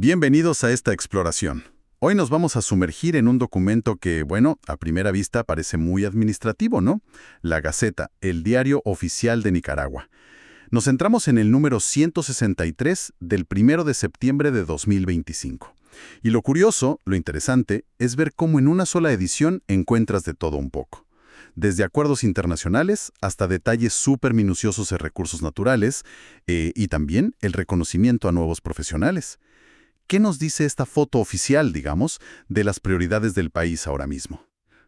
Bienvenidos a esta exploración. Hoy nos vamos a sumergir en un documento que, bueno, a primera vista parece muy administrativo, ¿no? La Gaceta, el diario oficial de Nicaragua. Nos centramos en el número 163 del 1 de septiembre de 2025. Y lo curioso, lo interesante, es ver cómo en una sola edición encuentras de todo un poco. Desde acuerdos internacionales hasta detalles súper minuciosos de recursos naturales y también el reconocimiento a nuevos profesionales. ¿Qué nos dice esta foto oficial, digamos, de las prioridades del país ahora mismo?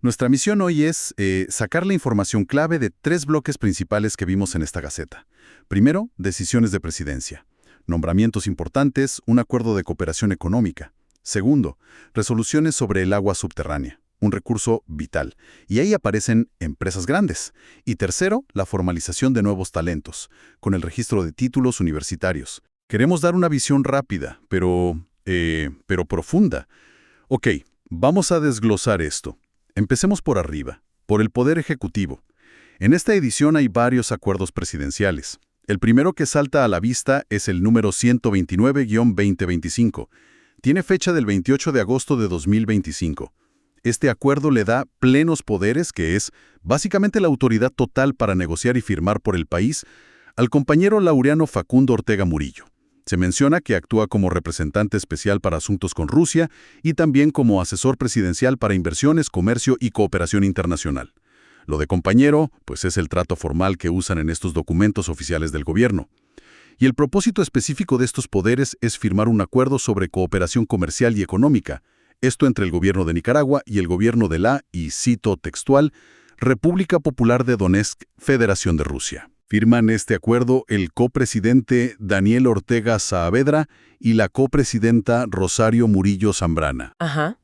Nuestra misión hoy es sacar la información clave de 3 bloques principales que vimos en esta Gaceta. Primero, decisiones de presidencia. Nombramientos importantes, un acuerdo de cooperación económica. Segundo, resoluciones sobre el agua subterránea, un recurso vital. Y ahí aparecen empresas grandes. Y tercero, la formalización de nuevos talentos, con el registro de títulos universitarios. Queremos dar una visión rápida, pero profunda. Ok, vamos a desglosar esto. Empecemos por arriba, por el Poder Ejecutivo. En esta edición hay varios acuerdos presidenciales. El primero que salta a la vista es el número 129-2025. Tiene fecha del 28 de agosto de 2025. Este acuerdo le da plenos poderes, que es básicamente la autoridad total para negociar y firmar por el país, al compañero laureano Facundo Ortega Murillo. Se menciona que actúa como representante especial para asuntos con Rusia y también como asesor presidencial para inversiones, comercio y cooperación internacional. Lo de compañero, pues es el trato formal que usan en estos documentos oficiales del gobierno. Y el propósito específico de estos poderes es firmar un acuerdo sobre cooperación comercial y económica, esto entre el gobierno de Nicaragua y el gobierno de la, y cito textual, República Popular de Donetsk, Federación de Rusia. Firman este acuerdo el copresidente Daniel Ortega Saavedra y la copresidenta Rosario Murillo Zambrana. Ajá.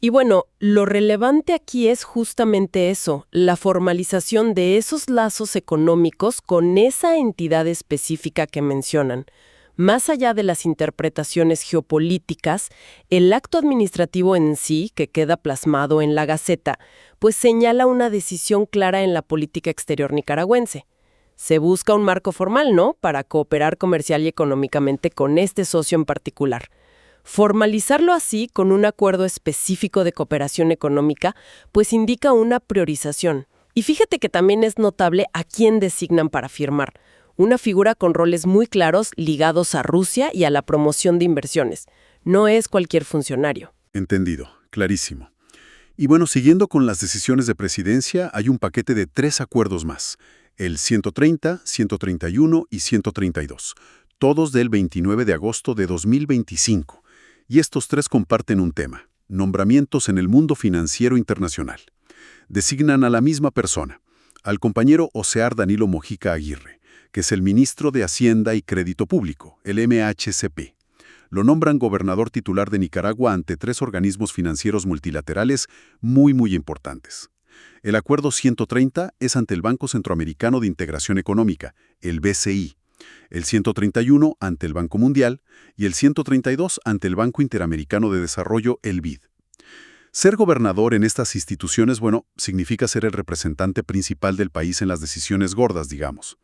Y bueno, lo relevante aquí es justamente eso, la formalización de esos lazos económicos con esa entidad específica que mencionan. Más allá de las interpretaciones geopolíticas, el acto administrativo en sí, que queda plasmado en la Gaceta, pues señala una decisión clara en la política exterior nicaragüense. Se busca un marco formal, ¿no?, para cooperar comercial y económicamente con este socio en particular. Formalizarlo así, con un acuerdo específico de cooperación económica, pues indica una priorización. Y fíjate que también es notable a quién designan para firmar. Una figura con roles muy claros ligados a Rusia y a la promoción de inversiones. No es cualquier funcionario. Entendido, clarísimo. Y bueno, siguiendo con las decisiones de presidencia, hay un paquete de 3 acuerdos más. El 130, 131 y 132, todos del 29 de agosto de 2025. Y estos 3 comparten un tema: nombramientos en el mundo financiero internacional. Designan a la misma persona, al compañero Osear Danilo Mojica Aguirre, que es el ministro de Hacienda y Crédito Público, el MHCP. Lo nombran gobernador titular de Nicaragua ante 3 organismos financieros multilaterales muy importantes. El acuerdo 130 es ante el Banco Centroamericano de Integración Económica, el BCI, el 131 ante el Banco Mundial y el 132 ante el Banco Interamericano de Desarrollo, el BID. Ser gobernador en estas instituciones, bueno, significa ser el representante principal del país en las decisiones gordas, digamos.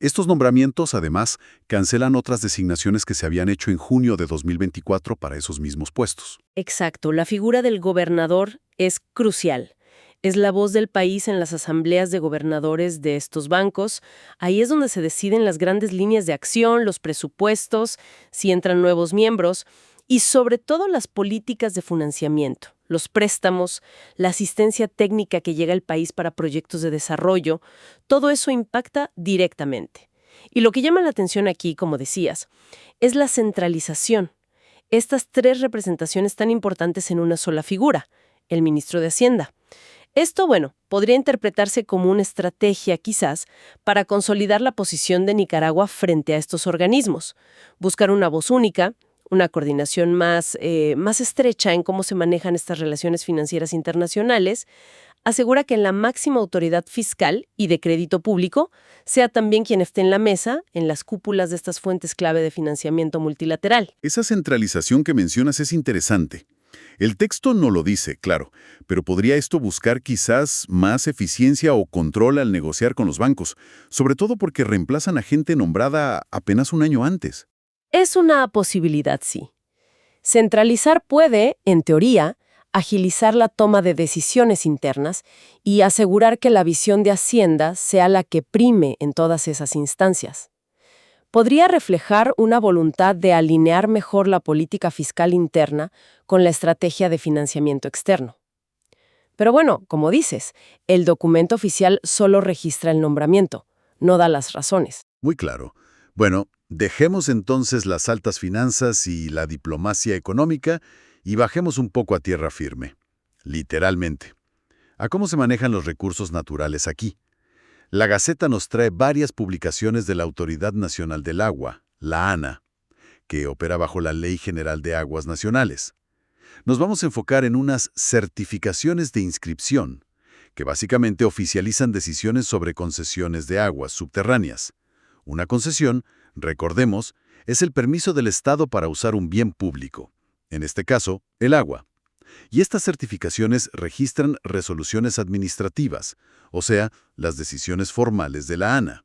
Estos nombramientos, además, cancelan otras designaciones que se habían hecho en junio de 2024 para esos mismos puestos. Exacto, la figura del gobernador es crucial. Es la voz del país en las asambleas de gobernadores de estos bancos. Ahí es donde se deciden las grandes líneas de acción, los presupuestos, si entran nuevos miembros y sobre todo las políticas de financiamiento, los préstamos, la asistencia técnica que llega al país para proyectos de desarrollo. Todo eso impacta directamente. Y lo que llama la atención aquí, como decías, es la centralización. Estas 3 representaciones tan importantes en una sola figura, el ministro de Hacienda. Esto, bueno, podría interpretarse como una estrategia, quizás, para consolidar la posición de Nicaragua frente a estos organismos, buscar una voz única, una coordinación más estrecha en cómo se manejan estas relaciones financieras internacionales, asegura que la máxima autoridad fiscal y de crédito público sea también quien esté en la mesa, en las cúpulas de estas fuentes clave de financiamiento multilateral. Esa centralización que mencionas es interesante. El texto no lo dice, claro, pero ¿podría esto buscar quizás más eficiencia o control al negociar con los bancos? Sobre todo porque reemplazan a gente nombrada apenas un año antes. Es una posibilidad, sí. Centralizar puede, en teoría, agilizar la toma de decisiones internas y asegurar que la visión de Hacienda sea la que prime en todas esas instancias. Podría reflejar una voluntad de alinear mejor la política fiscal interna con la estrategia de financiamiento externo. Pero bueno, como dices, el documento oficial solo registra el nombramiento, no da las razones. Muy claro. Bueno, dejemos entonces las altas finanzas y la diplomacia económica y bajemos un poco a tierra firme, literalmente. ¿A cómo se manejan los recursos naturales aquí? La Gaceta nos trae varias publicaciones de la Autoridad Nacional del Agua, la ANA, que opera bajo la Ley General de Aguas Nacionales. Nos vamos a enfocar en unas certificaciones de inscripción, que básicamente oficializan decisiones sobre concesiones de aguas subterráneas. Una concesión, recordemos, es el permiso del Estado para usar un bien público, en este caso, el agua. Y estas certificaciones registran resoluciones administrativas, o sea, las decisiones formales de la ANA.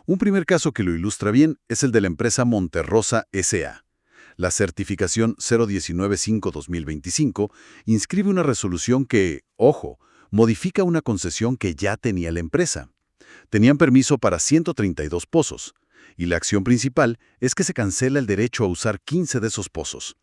Un primer caso que lo ilustra bien es el de la empresa Monterrosa S.A. La certificación 0195-2025 inscribe una resolución que, ojo, modifica una concesión que ya tenía la empresa. Tenían permiso para 132 pozos, y la acción principal es que se cancela el derecho a usar 15 de esos pozos.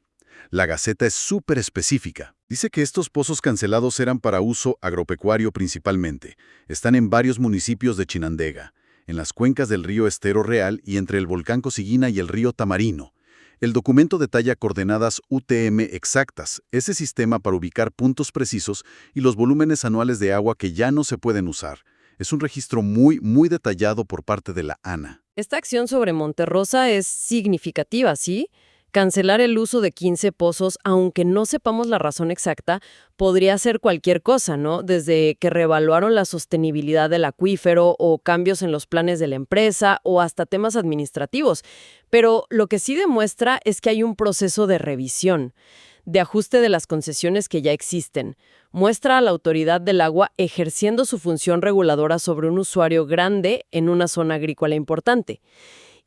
La Gaceta es súper específica. Dice que estos pozos cancelados eran para uso agropecuario principalmente. Están en varios municipios de Chinandega, en las cuencas del río Estero Real y entre el volcán Cosiguina y el río Tamarino. El documento detalla coordenadas UTM exactas, ese sistema para ubicar puntos precisos y los volúmenes anuales de agua que ya no se pueden usar. Es un registro muy detallado por parte de la ANA. Esta acción sobre Monterrosa es significativa, ¿sí? Cancelar el uso de 15 pozos, aunque no sepamos la razón exacta, podría ser cualquier cosa, ¿no? Desde que reevaluaron la sostenibilidad del acuífero o cambios en los planes de la empresa o hasta temas administrativos. Pero lo que sí demuestra es que hay un proceso de revisión, de ajuste de las concesiones que ya existen. Muestra a la autoridad del agua ejerciendo su función reguladora sobre un usuario grande en una zona agrícola importante.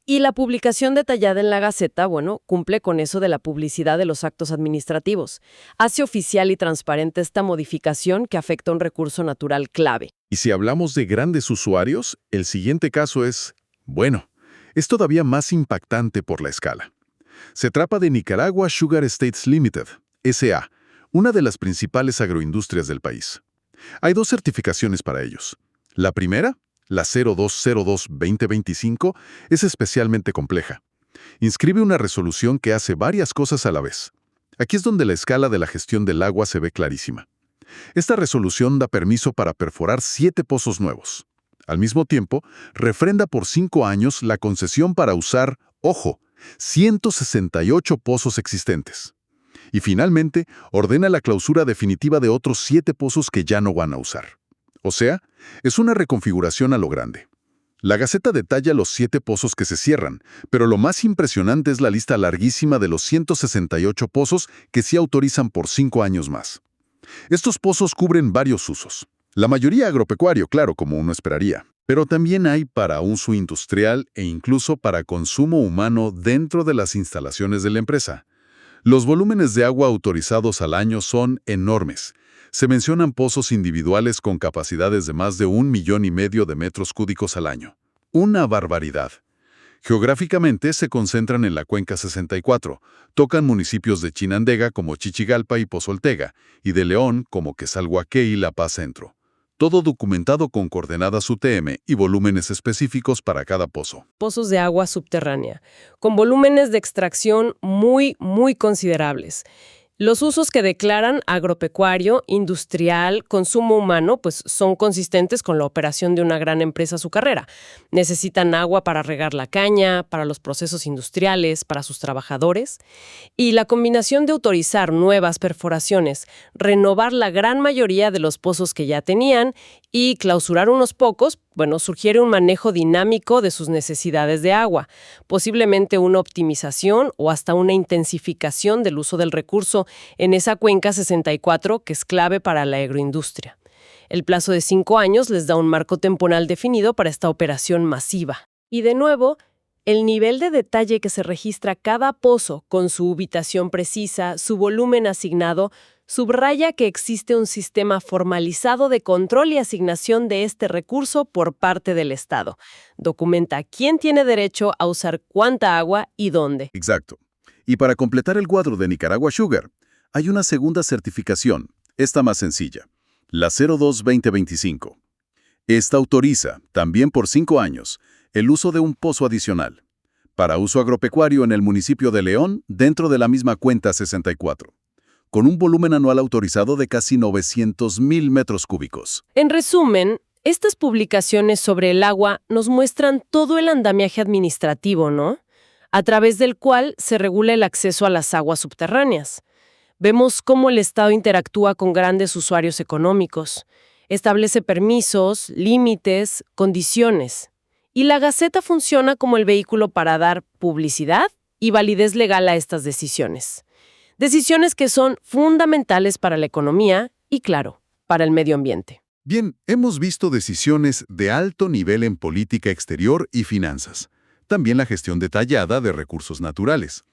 Y la publicación detallada en la Gaceta, bueno, cumple con eso de la publicidad de los actos administrativos. Hace oficial y transparente esta modificación que afecta un recurso natural clave. Y si hablamos de grandes usuarios, el siguiente caso es, bueno, es todavía más impactante por la escala. Se trata de Nicaragua Sugar Estates Limited, S.A., una de las principales agroindustrias del país. Hay dos certificaciones para ellos. La primera, la 0202-2025, es especialmente compleja. Inscribe una resolución que hace varias cosas a la vez. Aquí es donde la escala de la gestión del agua se ve clarísima. Esta resolución da permiso para perforar 7 pozos nuevos. Al mismo tiempo, refrenda por 5 años la concesión para usar, ojo, 168 pozos existentes. Y finalmente, ordena la clausura definitiva de otros 7 pozos que ya no van a usar. O sea, es una reconfiguración a lo grande. La Gaceta detalla los 7 pozos que se cierran, pero lo más impresionante es la lista larguísima de los 168 pozos que sí autorizan por 5 años más. Estos pozos cubren varios usos. La mayoría agropecuario, claro, como uno esperaría. Pero también hay para uso industrial e incluso para consumo humano dentro de las instalaciones de la empresa. Los volúmenes de agua autorizados al año son enormes. Se mencionan pozos individuales con capacidades de más de 1,5 millones de metros cúbicos al año. Una barbaridad. Geográficamente se concentran en la Cuenca 64, tocan municipios de Chinandega como Chichigalpa y Pozoltega, y de León como Quesalhuaque y La Paz Centro. Todo documentado con coordenadas UTM y volúmenes específicos para cada pozo. Pozos de agua subterránea, con volúmenes de extracción muy considerables. Los usos que declaran agropecuario, industrial, consumo humano, pues son consistentes con la operación de una gran empresa azucarera. Necesitan agua para regar la caña, para los procesos industriales, para sus trabajadores. Y la combinación de autorizar nuevas perforaciones, renovar la gran mayoría de los pozos que ya tenían y clausurar unos pocos, bueno, sugiere un manejo dinámico de sus necesidades de agua, posiblemente una optimización o hasta una intensificación del uso del recurso en esa cuenca 64 que es clave para la agroindustria. El plazo de 5 años les da un marco temporal definido para esta operación masiva. Y de nuevo, El nivel de detalle que se registra cada pozo, con su ubicación precisa, su volumen asignado, subraya que existe un sistema formalizado de control y asignación de este recurso por parte del Estado. Documenta quién tiene derecho a usar cuánta agua y dónde. Exacto. Y para completar el cuadro de Nicaragua Sugar, hay una segunda certificación, esta más sencilla, la 02-2025. Esta autoriza, también por 5 años, el uso de un pozo adicional, para uso agropecuario en el municipio de León, dentro de la misma cuenta 64, con un volumen anual autorizado de casi 900,000 metros cúbicos. En resumen, estas publicaciones sobre el agua nos muestran todo el andamiaje administrativo, ¿no? A través del cual se regula el acceso a las aguas subterráneas. Vemos cómo el Estado interactúa con grandes usuarios económicos, establece permisos, límites, condiciones. Y la Gaceta funciona como el vehículo para dar publicidad y validez legal a estas decisiones. Decisiones que son fundamentales para la economía y, claro, para el medio ambiente. Bien, hemos visto decisiones de alto nivel en política exterior y finanzas. También la gestión detallada de recursos naturales.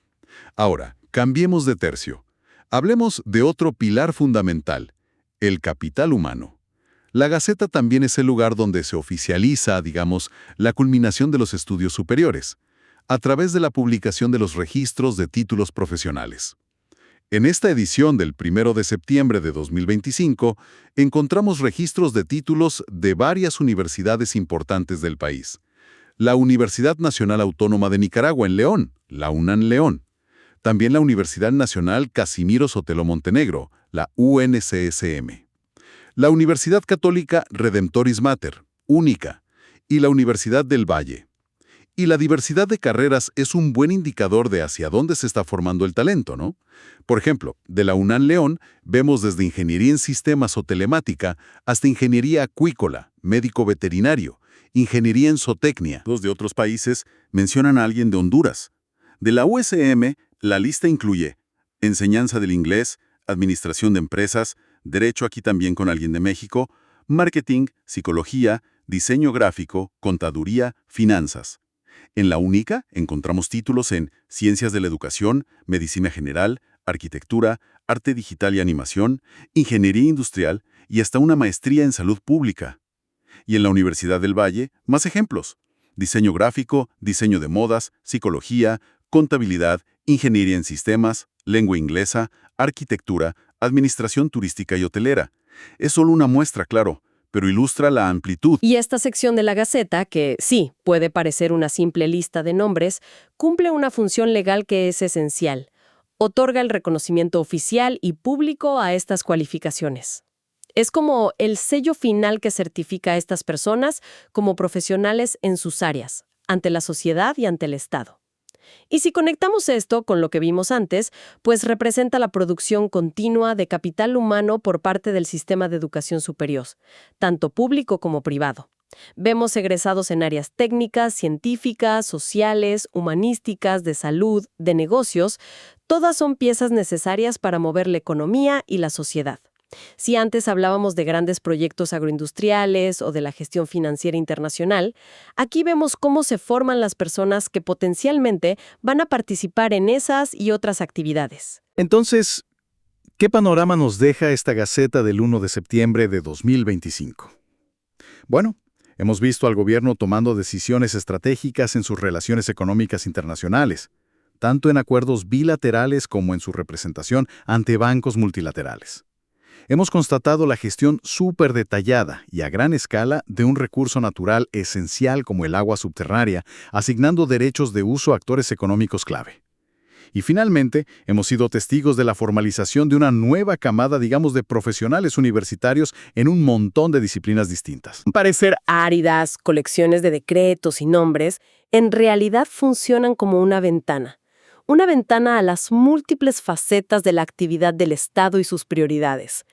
Ahora, cambiemos de tercio. Hablemos de otro pilar fundamental, el capital humano. La Gaceta también es el lugar donde se oficializa, digamos, la culminación de los estudios superiores, a través de la publicación de los registros de títulos profesionales. En esta edición del 1 de septiembre de 2025, encontramos registros de títulos de varias universidades importantes del país. La Universidad Nacional Autónoma de Nicaragua en León, la UNAM León. También la Universidad Nacional Casimiro Sotelo Montenegro, la UNCSM. La Universidad Católica Redemptoris Mater, única, y la Universidad del Valle. Y la diversidad de carreras es un buen indicador de hacia dónde se está formando el talento, ¿no? Por ejemplo, de la UNAM León vemos desde ingeniería en sistemas o telemática hasta ingeniería acuícola, médico veterinario, ingeniería en zootecnia. Dos de otros países mencionan a alguien de Honduras. De la USM, la lista incluye enseñanza del inglés, administración de empresas, derecho aquí también con alguien de México, marketing, psicología, diseño gráfico, contaduría, finanzas. En la única encontramos títulos en Ciencias de la Educación, Medicina General, Arquitectura, Arte Digital y Animación, Ingeniería Industrial y hasta una maestría en Salud Pública. Y en la Universidad del Valle, más ejemplos. Diseño gráfico, diseño de modas, psicología, contabilidad, ingeniería en sistemas, lengua inglesa, arquitectura, administración turística y hotelera. Es solo una muestra, claro, pero ilustra la amplitud. Y esta sección de la Gaceta, que sí, puede parecer una simple lista de nombres, cumple una función legal que es esencial. Otorga el reconocimiento oficial y público a estas cualificaciones. Es como el sello final que certifica a estas personas como profesionales en sus áreas, ante la sociedad y ante el Estado. Y si conectamos esto con lo que vimos antes, pues representa la producción continua de capital humano por parte del sistema de educación superior, tanto público como privado. Vemos egresados en áreas técnicas, científicas, sociales, humanísticas, de salud, de negocios. Todas son piezas necesarias para mover la economía y la sociedad. Si antes hablábamos de grandes proyectos agroindustriales o de la gestión financiera internacional, aquí vemos cómo se forman las personas que potencialmente van a participar en esas y otras actividades. Entonces, ¿qué panorama nos deja esta Gaceta del 1 de septiembre de 2025? Bueno, hemos visto al gobierno tomando decisiones estratégicas en sus relaciones económicas internacionales, tanto en acuerdos bilaterales como en su representación ante bancos multilaterales. Hemos constatado la gestión súper detallada y a gran escala de un recurso natural esencial como el agua subterránea, asignando derechos de uso a actores económicos clave. Y finalmente, hemos sido testigos de la formalización de una nueva camada, digamos, de profesionales universitarios en un montón de disciplinas distintas. Parecer áridas, colecciones de decretos y nombres, en realidad funcionan como una ventana. Una ventana a las múltiples facetas de la actividad del Estado y sus prioridades.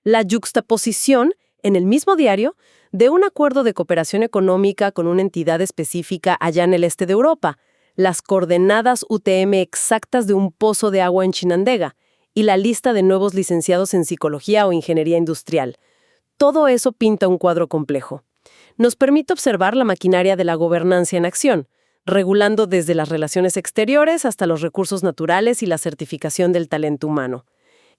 La yuxtaposición, en el mismo diario, de un acuerdo de cooperación económica con una entidad específica allá en el este de Europa, las coordenadas UTM exactas de un pozo de agua en Chinandega y la lista de nuevos licenciados en psicología o ingeniería industrial. Todo eso pinta un cuadro complejo. Nos permite observar la maquinaria de la gobernanza en acción, regulando desde las relaciones exteriores hasta los recursos naturales y la certificación del talento humano.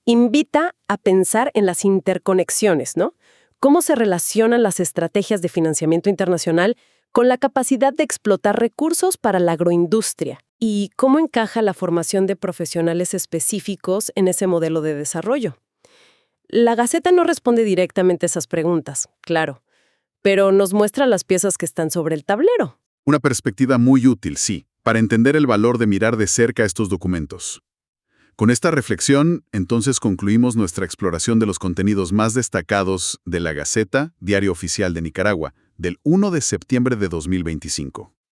Invita a pensar en las interconexiones, ¿no? Cómo se relacionan las estrategias de financiamiento internacional con la capacidad de explotar recursos para la agroindustria y cómo encaja la formación de profesionales específicos en ese modelo de desarrollo. La Gaceta no responde directamente a esas preguntas, claro, pero nos muestra las piezas que están sobre el tablero. Una perspectiva muy útil, sí, para entender el valor de mirar de cerca estos documentos. Con esta reflexión, entonces concluimos nuestra exploración de los contenidos más destacados de la Gaceta, Diario Oficial de Nicaragua, del 1 de septiembre de 2025.